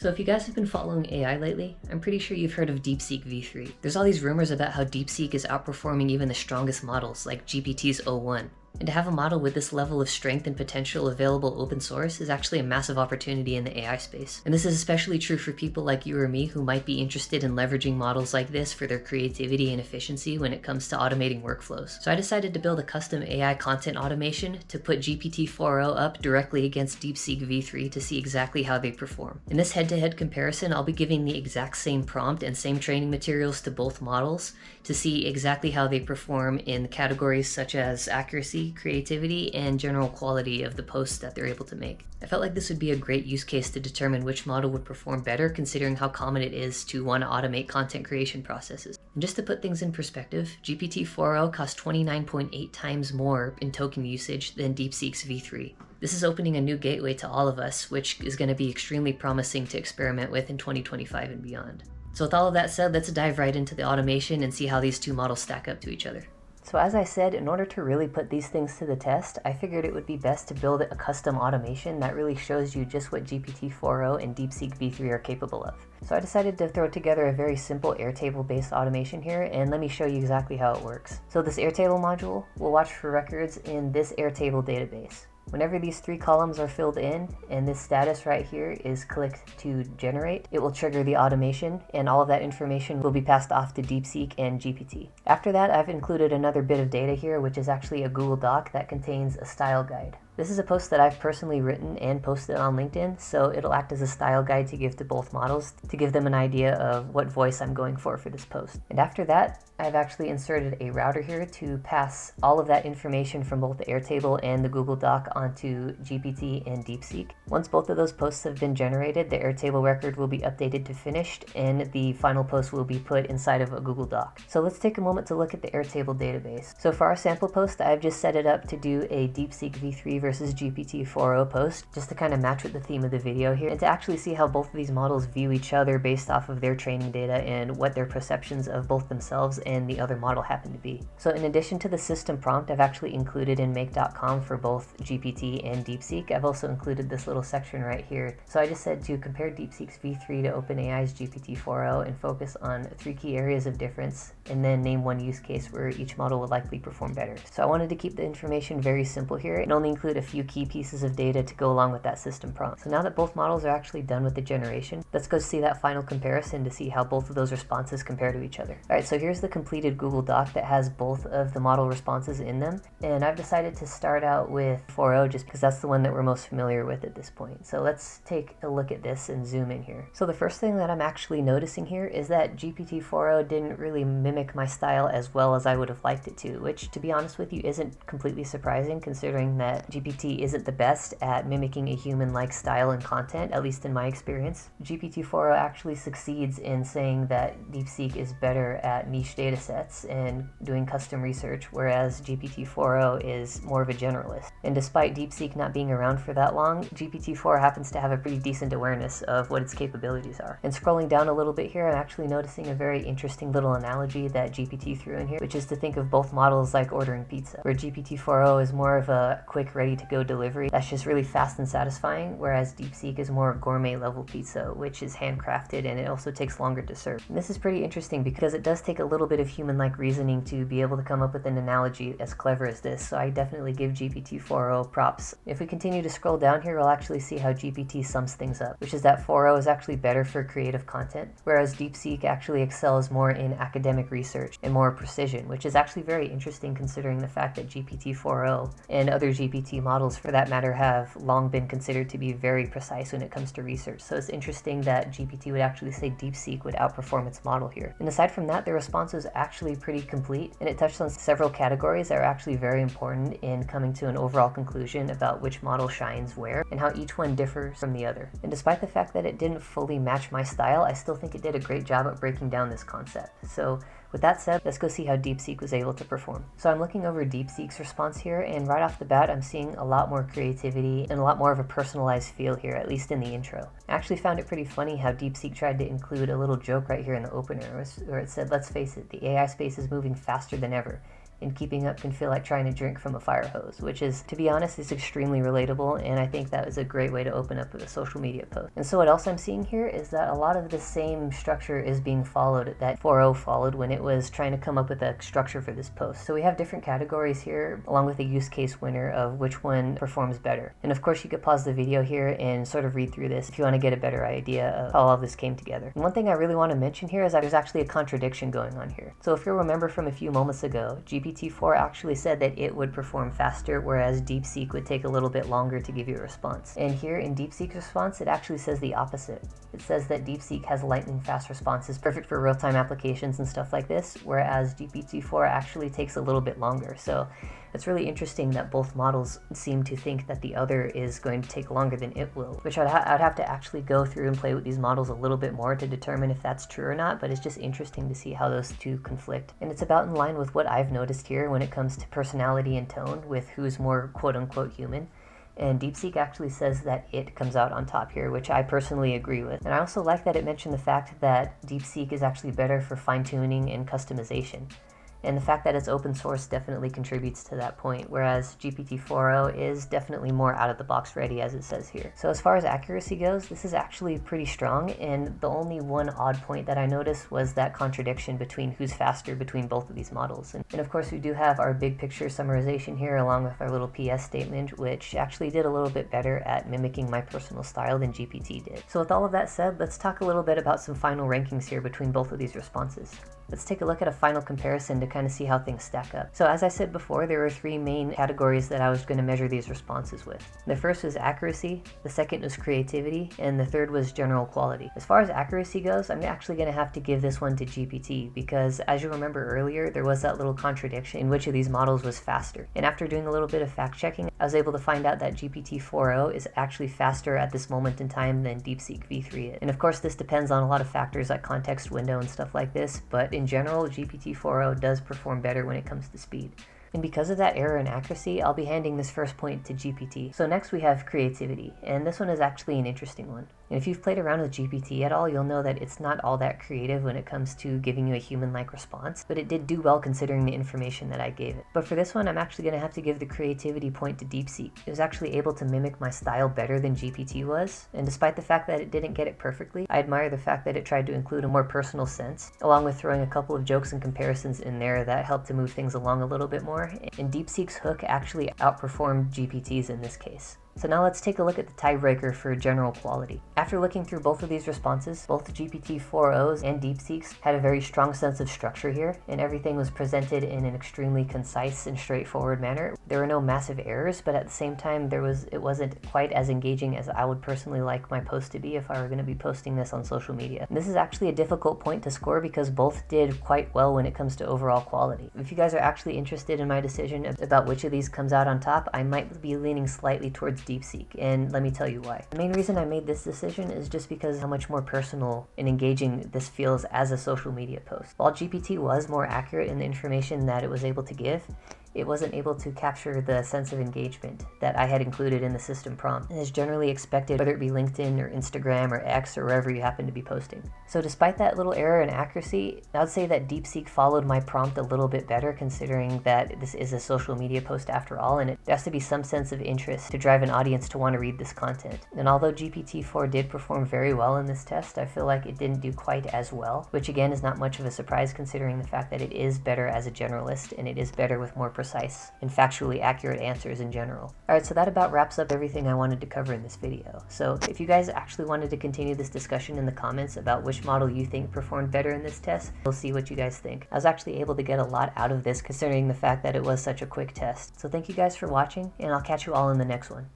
So if you guys have been following AI lately, I'm pretty sure you've heard of DeepSeek v3. There's all these rumors about how DeepSeek is outperforming even the strongest models like GPT's o1. And to have a model with this level of strength and potential available open source is actually a massive opportunity in the AI space. And this is especially true for people like you or me who might be interested in leveraging models like this for their creativity and efficiency when it comes to automating workflows. So I decided to build a custom AI content automation to put GPT-4o up directly against DeepSeek v3 to see exactly how they perform. In this head-to-head comparison, I'll be giving the exact same prompt and same training materials to both models to see exactly how they perform in categories such as accuracy, creativity, and general quality of the posts that they're able to make. I felt like this would be a great use case to determine which model would perform better, considering how common it is to want to automate content creation processes. And just to put things in perspective, GPT-4o costs 29.8 times more in token usage than DeepSeek's v3. This is opening a new gateway to all of us, which is going to be extremely promising to experiment with in 2025 and beyond. So with all of that said, let's dive right into the automation and see how these two models stack up to each other. So as I said, in order to really put these things to the test, I figured it would be best to build a custom automation that really shows you just what GPT-4o and DeepSeek v3 are capable of. So I decided to throw together a very simple Airtable based automation here, and let me show you exactly how it works. So this Airtable module will watch for records in this Airtable database. Whenever these three columns are filled in and this status right here is clicked to generate, it will trigger the automation and all of that information will be passed off to DeepSeek and GPT. After that, I've included another bit of data here, which is actually a Google Doc that contains a style guide. This is a post that I've personally written and posted on LinkedIn, so it'll act as a style guide to give to both models to give them an idea of what voice I'm going for this post. And after that, I've actually inserted a router here to pass all of that information from both the Airtable and the Google Doc onto GPT and DeepSeek. Once both of those posts have been generated, the Airtable record will be updated to finished and the final post will be put inside of a Google Doc. So let's take a moment to look at the Airtable database. So for our sample post, I've just set it up to do a DeepSeek v3 versus GPT-4o post, just to kind of match with the theme of the video here and to actually see how both of these models view each other based off of their training data and what their perceptions of both themselves and the other model happen to be. So in addition to the system prompt I've actually included in make.com for both GPT and DeepSeek, I've also included this little section right here. So I just said to compare DeepSeek's v3 to OpenAI's GPT-4o and focus on 3 key areas of difference and then name one use case where each model would likely perform better. So I wanted to keep the information very simple here and only include a few key pieces of data to go along with that system prompt. So now that both models are actually done with the generation, let's go see that final comparison to see how both of those responses compare to each other. Alright, so here's the completed Google Doc that has both of the model responses in them, and I've decided to start out with 4o just because that's the one that we're most familiar with at this point. So let's take a look at this and zoom in here. So the first thing that I'm actually noticing here is that GPT-4o didn't really mimic my style as well as I would have liked it to, which to be honest with you isn't completely surprising considering that GPT isn't the best at mimicking a human-like style and content, at least in my experience. GPT-4o actually succeeds in saying that DeepSeek is better at niche data sets and doing custom research, whereas GPT-4o is more of a generalist. And despite DeepSeek not being around for that long, GPT-4 happens to have a pretty decent awareness of what its capabilities are. And scrolling down a little bit here, I'm actually noticing a very interesting little analogy that GPT threw in here, which is to think of both models like ordering pizza, where GPT-4o is more of a quick, ready-to-go delivery that's just really fast and satisfying, whereas DeepSeek is more gourmet level pizza, which is handcrafted and it also takes longer to serve. And this is pretty interesting because it does take a little bit of human-like reasoning to be able to come up with an analogy as clever as this, so I definitely give GPT-4o props. If we continue to scroll down here, we'll actually see how GPT sums things up, which is that 4o is actually better for creative content, whereas DeepSeek actually excels more in academic research and more precision, which is actually very interesting considering the fact that GPT-4o and other GPT models for that matter have long been considered to be very precise when it comes to research. So it's interesting that GPT would actually say DeepSeek would outperform its model here. And aside from that, the response was actually pretty complete, and it touched on several categories that are actually very important in coming to an overall conclusion about which model shines where and how each one differs from the other. And despite the fact that it didn't fully match my style, I still think it did a great job at breaking down this concept. So with that said, let's go see how DeepSeek was able to perform. So I'm looking over DeepSeek's response here, and right off the bat, I'm seeing a lot more creativity and a lot more of a personalized feel here, at least in the intro. I actually found it pretty funny how DeepSeek tried to include a little joke right here in the opener, where it said, "Let's face it, the AI space is moving faster than ever. and keeping up can feel like trying to drink from a fire hose, which is, to be honest, is extremely relatable, and I think that was a great way to open up a social media post. And so what else I'm seeing here is that a lot of the same structure is being followed that 4.0 followed when it was trying to come up with a structure for this post. So we have different categories here, along with a use case winner of which one performs better. And of course you could pause the video here and sort of read through this if you want to get a better idea of how all of this came together. And one thing I really want to mention here is that there's actually a contradiction going on here. So if you'll remember from a few moments ago, GPT-4 actually said that it would perform faster, whereas DeepSeek would take a little bit longer to give you a response. And here in DeepSeek's response, it actually says the opposite. It says that DeepSeek has lightning fast responses, perfect for real-time applications and stuff like this, whereas GPT-4 actually takes a little bit longer. So it's really interesting that both models seem to think that the other is going to take longer than it will, which I'd have to actually go through and play with these models a little bit more to determine if that's true or not, but it's just interesting to see how those two conflict. And it's about in line with what I've noticed here when it comes to personality and tone with who's more quote-unquote human. And DeepSeek actually says that it comes out on top here, which I personally agree with. And I also like that it mentioned the fact that DeepSeek is actually better for fine-tuning and customization. And the fact that it's open source definitely contributes to that point, whereas GPT-4o is definitely more out-of-the-box ready, as it says here. So as far as accuracy goes, this is actually pretty strong, and the only one odd point that I noticed was that contradiction between who's faster between both of these models. And of course, we do have our big picture summarization here, along with our little PS statement, which actually did a little bit better at mimicking my personal style than GPT did. So with all of that said, let's talk a little bit about some final rankings here between both of these responses. Let's take a look at a final comparison to kind of see how things stack up. So as I said before, there were three main categories that I was going to measure these responses with. The first was accuracy, the second was creativity, and the third was general quality. As far as accuracy goes, I'm actually going to have to give this one to GPT because, as you remember earlier, there was that little contradiction in which of these models was faster. And after doing a little bit of fact checking, I was able to find out that GPT-4o is actually faster at this moment in time than DeepSeek v3 is. And of course, this depends on a lot of factors like context window and stuff like this, but in general, GPT-4o does perform better when it comes to speed. And because of that error in accuracy, I'll be handing this first point to GPT. So next we have creativity, and this one is actually an interesting one. And if you've played around with GPT at all, you'll know that it's not all that creative when it comes to giving you a human-like response, but it did do well considering the information that I gave it. But for this one, I'm actually going to have to give the creativity point to DeepSeek. It was actually able to mimic my style better than GPT was, and despite the fact that it didn't get it perfectly, I admire the fact that it tried to include a more personal sense, along with throwing a couple of jokes and comparisons in there that helped to move things along a little bit more, and DeepSeek's hook actually outperformed GPT's in this case. So now let's take a look at the tiebreaker for general quality. After looking through both of these responses, both GPT-4o's and DeepSeek's had a very strong sense of structure here, and everything was presented in an extremely concise and straightforward manner. There were no massive errors, but at the same time, it wasn't quite as engaging as I would personally like my post to be if I were going to be posting this on social media. And this is actually a difficult point to score because both did quite well when it comes to overall quality. If you guys are actually interested in my decision about which of these comes out on top, I might be leaning slightly towards DeepSeek, and let me tell you why. The main reason I made this decision is just because how much more personal and engaging this feels as a social media post. While GPT was more accurate in the information that it was able to give, it wasn't able to capture the sense of engagement that I had included in the system prompt, and is generally expected whether it be LinkedIn or Instagram or X or wherever you happen to be posting. So despite that little error in accuracy, I would say that DeepSeek followed my prompt a little bit better considering that this is a social media post after all, and it has to be some sense of interest to drive an audience to want to read this content. And although GPT-4 did perform very well in this test, I feel like it didn't do quite as well, which again is not much of a surprise considering the fact that it is better as a generalist and it is better with more precise and factually accurate answers in general. Alright, so that about wraps up everything I wanted to cover in this video. So if you guys actually wanted to continue this discussion in the comments about which model you think performed better in this test, we'll see what you guys think. I was actually able to get a lot out of this considering the fact that it was such a quick test. So thank you guys for watching, and I'll catch you all in the next one.